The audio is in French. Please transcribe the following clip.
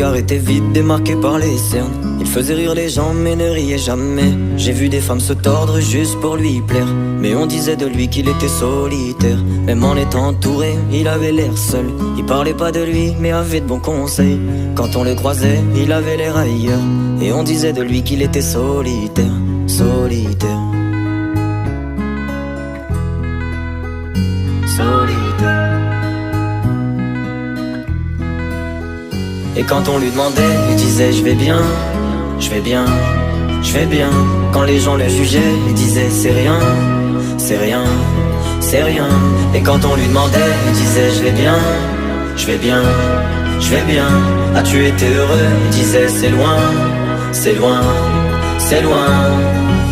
regard était vide, démarqué par les cernes. Il faisait rire les gens mais ne riait jamais. J'ai vu des femmes se tordre juste pour lui plaire, mais on disait de lui qu'il était solitaire. Même en étant entouré, il avait l'air seul. Il parlait pas de lui mais avait de bons conseils. Quand on le croisait, il avait l'air ailleurs, et on disait de lui qu'il était solitaire, solitaire, solitaire. Et quand on lui demandait, il disait je vais bien, je vais bien, je vais bien. Quand les gens le jugeaient, il disait c'est rien, c'est rien, c'est rien. Et quand on lui demandait, il disait je vais bien, je vais bien, je vais bien. As-tu été heureux? Il disait c'est loin, c'est loin, c'est loin.